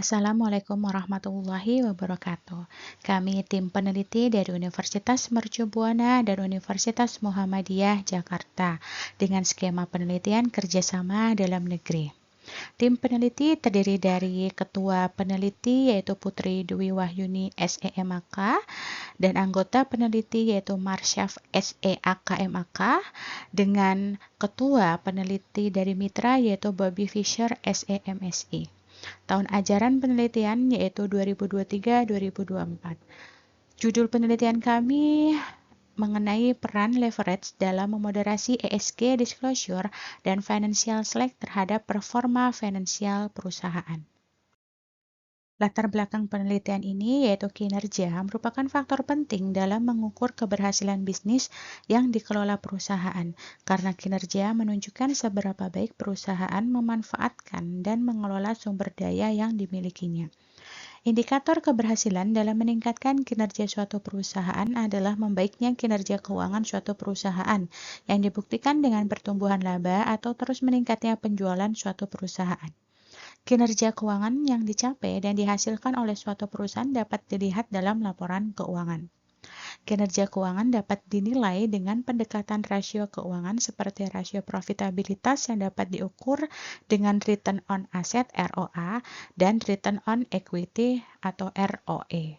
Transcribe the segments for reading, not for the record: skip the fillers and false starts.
Assalamualaikum warahmatullahi wabarakatuh. Kami tim peneliti dari Universitas Mercu Buana dan Universitas Muhammadiyah Jakarta dengan skema penelitian kerjasama dalam negeri. Tim peneliti terdiri dari Ketua Peneliti yaitu Putri Dwi Wahyuni SEMAK dan anggota peneliti yaitu Marsyaf SEAKMAK dengan Ketua Peneliti dari Mitra yaitu Bobby Fisher SEMSI. Tahun ajaran penelitian yaitu 2023-2024. Judul penelitian kami mengenai peran leverage dalam memoderasi ESG disclosure dan financial slack terhadap performa finansial perusahaan. Latar belakang penelitian ini yaitu kinerja merupakan faktor penting dalam mengukur keberhasilan bisnis yang dikelola perusahaan, karena kinerja menunjukkan seberapa baik perusahaan memanfaatkan dan mengelola sumber daya yang dimilikinya. Indikator keberhasilan dalam meningkatkan kinerja suatu perusahaan adalah membaiknya kinerja keuangan suatu perusahaan yang dibuktikan dengan pertumbuhan laba atau terus meningkatnya penjualan suatu perusahaan. Kinerja keuangan yang dicapai dan dihasilkan oleh suatu perusahaan dapat dilihat dalam laporan keuangan. Kinerja keuangan dapat dinilai dengan pendekatan rasio keuangan seperti rasio profitabilitas yang dapat diukur dengan return on asset (ROA) dan return on equity atau ROE.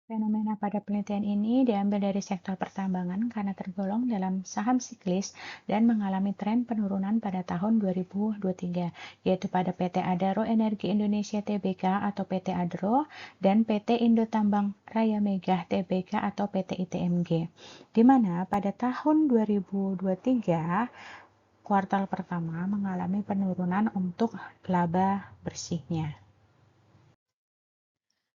Fenomena pada penelitian ini diambil dari sektor pertambangan karena tergolong dalam saham siklis dan mengalami tren penurunan pada tahun 2023, yaitu pada PT Adaro Energi Indonesia Tbk atau PT Adro dan PT Indo Tambang Raya Megah Tbk atau PT ITMG, di mana pada tahun 2023 kuartal pertama mengalami penurunan untuk laba bersihnya.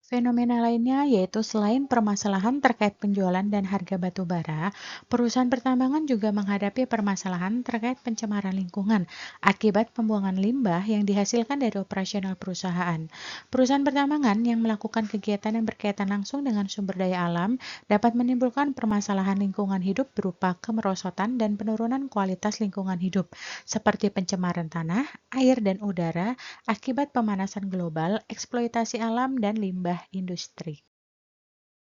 Fenomena lainnya yaitu selain permasalahan terkait penjualan dan harga batu bara, perusahaan pertambangan juga menghadapi permasalahan terkait pencemaran lingkungan akibat pembuangan limbah yang dihasilkan dari operasional perusahaan. Perusahaan pertambangan yang melakukan kegiatan yang berkaitan langsung dengan sumber daya alam dapat menimbulkan permasalahan lingkungan hidup berupa kemerosotan dan penurunan kualitas lingkungan hidup, seperti pencemaran tanah, air, dan udara akibat pemanasan global, eksploitasi alam, dan limbah industri.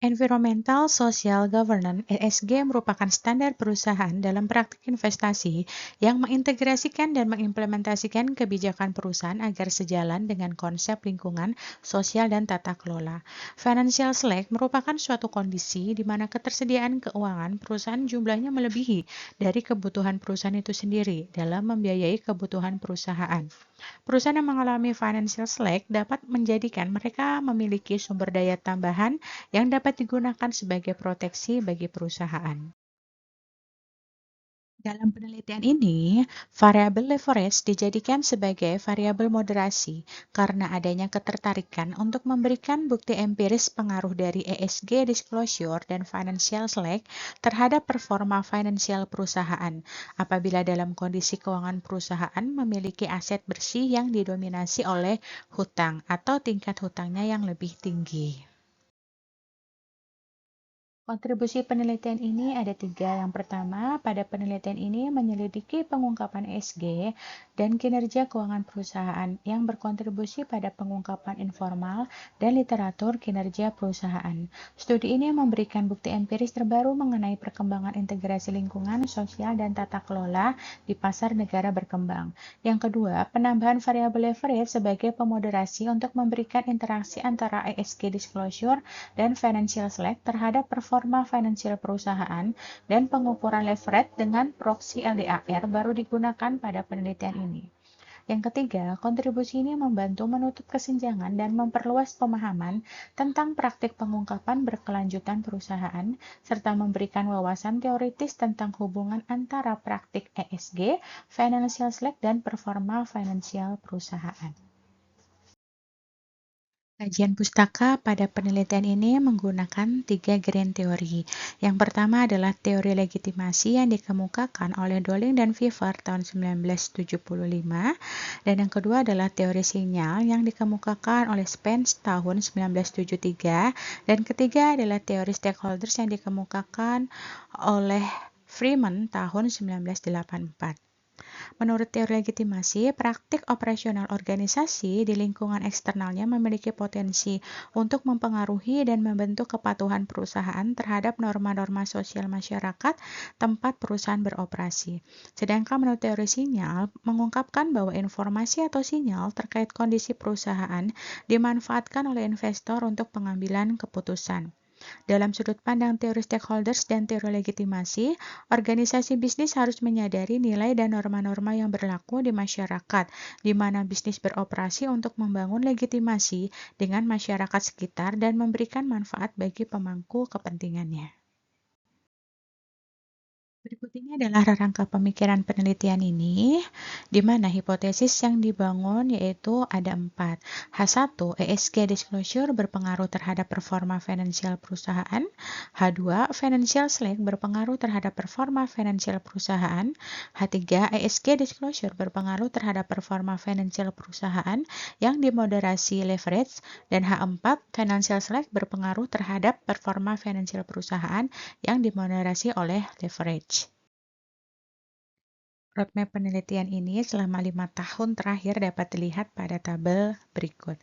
Environmental Social Governance (ESG) merupakan standar perusahaan dalam praktik investasi yang mengintegrasikan dan mengimplementasikan kebijakan perusahaan agar sejalan dengan konsep lingkungan, sosial, dan tata kelola. Financial slack merupakan suatu kondisi di mana ketersediaan keuangan perusahaan jumlahnya melebihi dari kebutuhan perusahaan itu sendiri dalam membiayai kebutuhan perusahaan. Perusahaan yang mengalami financial slack dapat menjadikan mereka memiliki sumber daya tambahan yang dapat digunakan sebagai proteksi bagi perusahaan. Dalam penelitian ini, variabel leverage dijadikan sebagai variabel moderasi karena adanya ketertarikan untuk memberikan bukti empiris pengaruh dari ESG disclosure dan financial slack terhadap performa finansial perusahaan apabila dalam kondisi keuangan perusahaan memiliki aset bersih yang didominasi oleh hutang atau tingkat hutangnya yang lebih tinggi. Kontribusi penelitian ini ada 3. Yang pertama, pada penelitian ini menyelidiki pengungkapan ESG dan kinerja keuangan perusahaan yang berkontribusi pada pengungkapan informal dan literatur kinerja perusahaan. Studi ini memberikan bukti empiris terbaru mengenai perkembangan integrasi lingkungan, sosial, dan tata kelola di pasar negara berkembang. Yang kedua, penambahan variabel leverage sebagai pemoderasi untuk memberikan interaksi antara ESG disclosure dan financial slack terhadap performa finansial perusahaan dan pengukuran leverage dengan proksi LDAR baru digunakan pada penelitian ini. Yang ketiga, kontribusi ini membantu menutup kesenjangan dan memperluas pemahaman tentang praktik pengungkapan berkelanjutan perusahaan, serta memberikan wawasan teoritis tentang hubungan antara praktik ESG, financial slack, dan performa finansial perusahaan. Kajian pustaka pada penelitian ini menggunakan 3 grand teori. Yang pertama adalah teori legitimasi yang dikemukakan oleh Dowling dan Weaver tahun 1975, dan yang kedua adalah teori sinyal yang dikemukakan oleh Spence tahun 1973, dan ketiga adalah teori stakeholders yang dikemukakan oleh Freeman tahun 1984. Menurut teori legitimasi, praktik operasional organisasi di lingkungan eksternalnya memiliki potensi untuk mempengaruhi dan membentuk kepatuhan perusahaan terhadap norma-norma sosial masyarakat tempat perusahaan beroperasi. Sedangkan menurut teori sinyal, mengungkapkan bahwa informasi atau sinyal terkait kondisi perusahaan dimanfaatkan oleh investor untuk pengambilan keputusan. Dalam sudut pandang teori stakeholders dan teori legitimasi, organisasi bisnis harus menyadari nilai dan norma-norma yang berlaku di masyarakat, di mana bisnis beroperasi untuk membangun legitimasi dengan masyarakat sekitar dan memberikan manfaat bagi pemangku kepentingannya. Berikut ini adalah rangka pemikiran penelitian ini, di mana hipotesis yang dibangun yaitu ada 4. H1, ESG disclosure berpengaruh terhadap performa finansial perusahaan. H2, financial slack berpengaruh terhadap performa finansial perusahaan. H3, ESG disclosure berpengaruh terhadap performa finansial perusahaan yang dimoderasi leverage. Dan H4, financial slack berpengaruh terhadap performa finansial perusahaan yang dimoderasi oleh leverage. Roadmap penelitian ini selama 5 tahun terakhir dapat dilihat pada tabel berikut.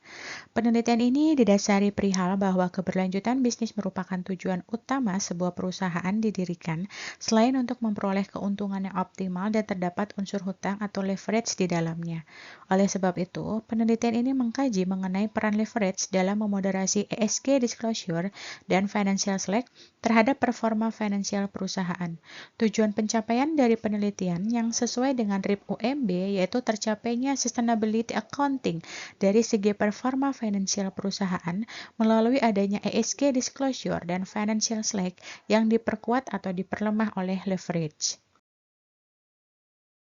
Penelitian ini didasari perihal bahwa keberlanjutan bisnis merupakan tujuan utama sebuah perusahaan didirikan, selain untuk memperoleh keuntungan yang optimal dan terdapat unsur hutang atau leverage di dalamnya. Oleh sebab itu, penelitian ini mengkaji mengenai peran leverage dalam memoderasi ESG disclosure dan financial slack terhadap performa finansial perusahaan. Tujuan pencapaian dari penelitian yang sesuai dengan RIP UMB yaitu tercapainya sustainability accounting dari segi performa finansial perusahaan melalui adanya ESG disclosure dan financial slack yang diperkuat atau diperlemah oleh leverage.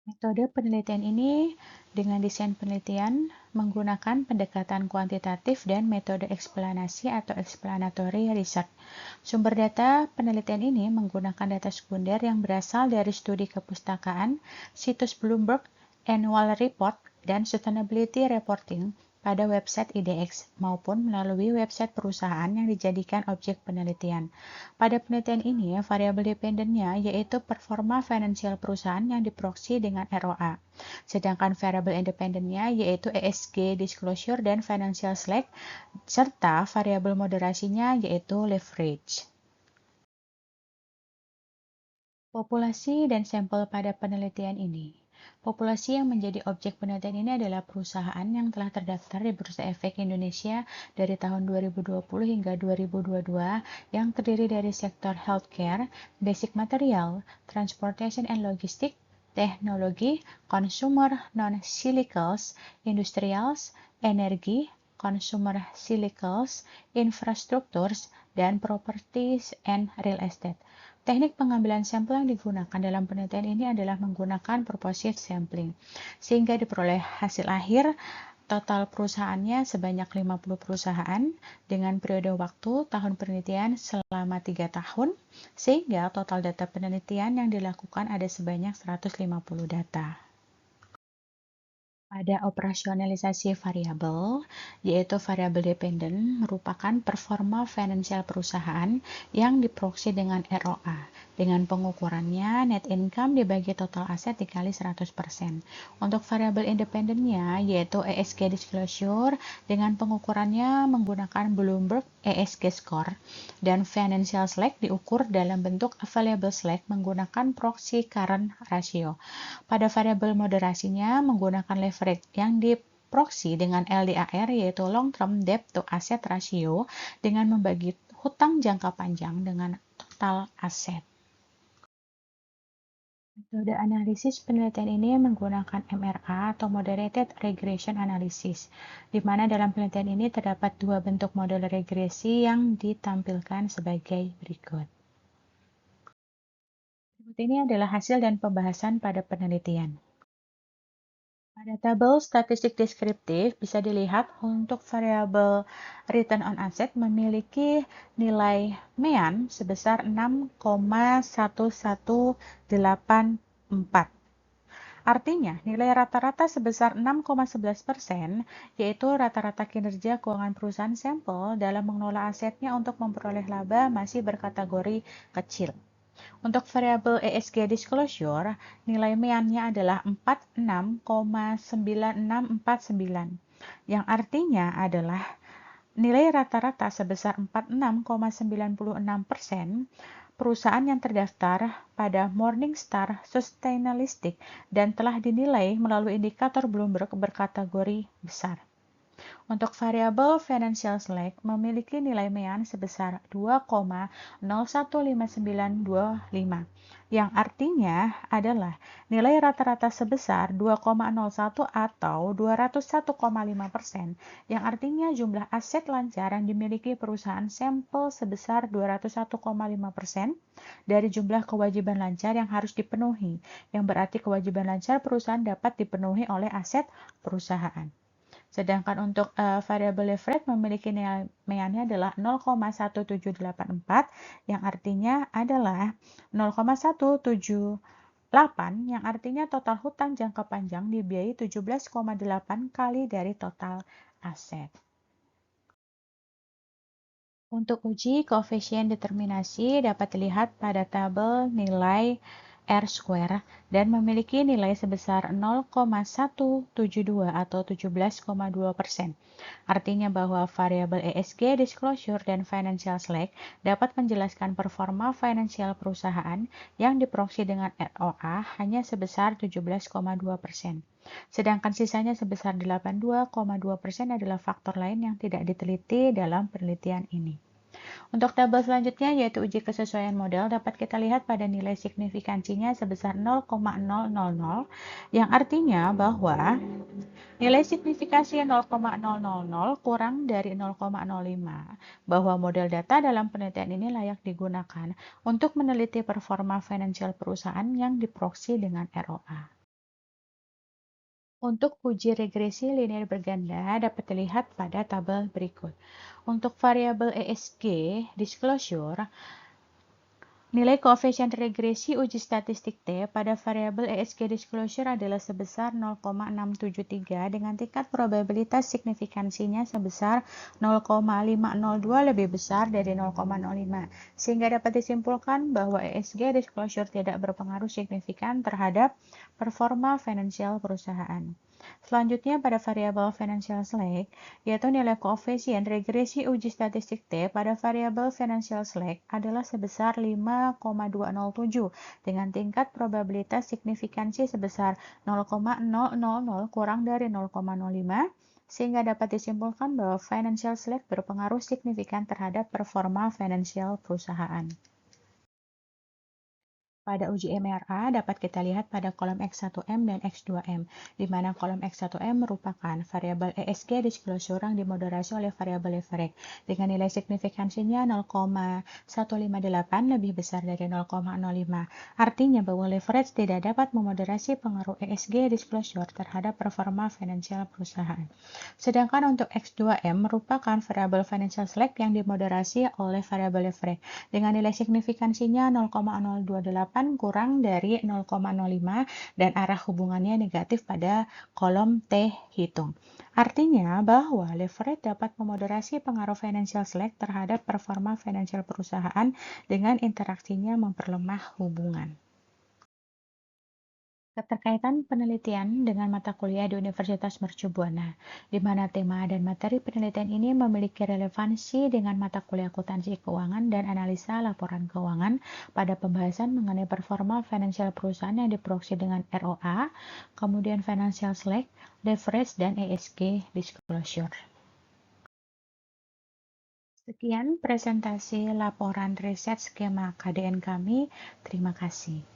Metode penelitian ini dengan desain penelitian menggunakan pendekatan kuantitatif dan metode eksplanasi atau explanatory research. Sumber data penelitian ini menggunakan data sekunder yang berasal dari studi kepustakaan, situs Bloomberg, Annual Report, dan Sustainability Reporting pada website IDX maupun melalui website perusahaan yang dijadikan objek penelitian. Pada penelitian ini, variabel dependennya yaitu performa finansial perusahaan yang diproksi dengan ROA. Sedangkan variabel independennya yaitu ESG disclosure dan financial slack serta variabel moderasinya yaitu leverage. Populasi dan sampel pada penelitian ini. Populasi yang menjadi objek penelitian ini adalah perusahaan yang telah terdaftar di Bursa Efek Indonesia dari tahun 2020 hingga 2022 yang terdiri dari sektor healthcare, basic material, transportation and logistics, teknologi, consumer non-cyclicals, industrials, energi, consumer cyclicals, infrastructures, dan properties and real estate. Teknik pengambilan sampel yang digunakan dalam penelitian ini adalah menggunakan purposive sampling, sehingga diperoleh hasil akhir total perusahaannya sebanyak 50 perusahaan dengan periode waktu tahun penelitian selama 3 tahun, sehingga total data penelitian yang dilakukan ada sebanyak 150 data. Pada operasionalisasi variabel, yaitu variabel dependen, merupakan performa finansial perusahaan yang diproksi dengan ROA, dengan pengukurannya net income dibagi total aset dikali 100%. Untuk variabel independennya, yaitu ESG disclosure, dengan pengukurannya menggunakan Bloomberg ESG score, dan financial slack diukur dalam bentuk available slack menggunakan proxy current ratio. Pada variabel moderasinya menggunakan leverage yang diproksi dengan LDAR yaitu long term debt to asset ratio dengan membagi hutang jangka panjang dengan total aset. Metode analisis penelitian ini menggunakan MRA atau Moderated Regression Analysis, di mana dalam penelitian ini terdapat 2 bentuk model regresi yang ditampilkan sebagai berikut. Berikut ini adalah hasil dan pembahasan pada penelitian. Pada tabel statistik deskriptif bisa dilihat untuk variabel return on asset memiliki nilai mean sebesar 6,1184. Artinya, nilai rata-rata sebesar 6,11%, yaitu rata-rata kinerja keuangan perusahaan sampel dalam mengelola asetnya untuk memperoleh laba masih berkategori kecil. Untuk variabel ESG disclosure, nilai MEAN-nya adalah 46,9649, yang artinya adalah nilai rata-rata sebesar 46,96% perusahaan yang terdaftar pada Morningstar Sustainalytics dan telah dinilai melalui indikator Bloomberg berkategori besar. Untuk variabel financial select memiliki nilai MEAN sebesar 2,015925, yang artinya adalah nilai rata-rata sebesar 2,01 atau 201,5%, yang artinya jumlah aset lancar yang dimiliki perusahaan sampel sebesar 201,5% dari jumlah kewajiban lancar yang harus dipenuhi, yang berarti kewajiban lancar perusahaan dapat dipenuhi oleh aset perusahaan. Sedangkan untuk variabel leverage memiliki nilai MEAN-nya adalah 0,1784, yang artinya adalah 0,178, yang artinya total hutang jangka panjang dibiayai 17,8 kali dari total aset. Untuk uji koefisien determinasi dapat dilihat pada tabel nilai R-square dan memiliki nilai sebesar 0,172 atau 17,2%. Artinya bahwa variabel ESG disclosure dan financial select dapat menjelaskan performa finansial perusahaan yang diproksi dengan ROA hanya sebesar 17,2%. Sedangkan sisanya sebesar 82,2% adalah faktor lain yang tidak diteliti dalam penelitian ini. Untuk tabel selanjutnya yaitu uji kesesuaian model dapat kita lihat pada nilai signifikansinya sebesar 0,000, yang artinya bahwa nilai signifikansi 0,000 kurang dari 0,05, bahwa model data dalam penelitian ini layak digunakan untuk meneliti performa finansial perusahaan yang diproksi dengan ROA. Untuk uji regresi linear berganda dapat dilihat pada tabel berikut. Untuk variabel ESG disclosure, nilai koefisien regresi uji statistik T pada variabel ESG disclosure adalah sebesar 0,673 dengan tingkat probabilitas signifikansinya sebesar 0,502 lebih besar dari 0,05, sehingga dapat disimpulkan bahwa ESG disclosure tidak berpengaruh signifikan terhadap performa finansial perusahaan. Selanjutnya pada variabel financial select, yaitu nilai koefisien regresi uji statistik T pada variabel financial select adalah sebesar 5,207 dengan tingkat probabilitas signifikansi sebesar 0,000 kurang dari 0,05, sehingga dapat disimpulkan bahwa financial select berpengaruh signifikan terhadap performa finansial perusahaan. Pada uji MRA dapat kita lihat pada kolom X1M dan X2M, di mana kolom X1M merupakan variabel ESG disclosure yang dimoderasi oleh variabel leverage dengan nilai signifikansinya 0,158 lebih besar dari 0,05. Artinya bahwa leverage tidak dapat memoderasi pengaruh ESG disclosure terhadap performa finansial perusahaan. Sedangkan untuk X2M merupakan variabel financial select yang dimoderasi oleh variabel leverage dengan nilai signifikansinya 0,028 kurang dari 0,05 dan arah hubungannya negatif pada kolom T hitung. Artinya bahwa leverage dapat memoderasi pengaruh financial select terhadap performa finansial perusahaan dengan interaksinya memperlemah hubungan. Keterkaitan penelitian dengan mata kuliah di Universitas Mercu Buana, di mana tema dan materi penelitian ini memiliki relevansi dengan mata kuliah akuntansi keuangan dan analisa laporan keuangan pada pembahasan mengenai performa finansial perusahaan yang diproksi dengan ROA, kemudian financial select, leverage, dan ESG disclosure. Sekian presentasi laporan riset skema KDN kami. Terima kasih.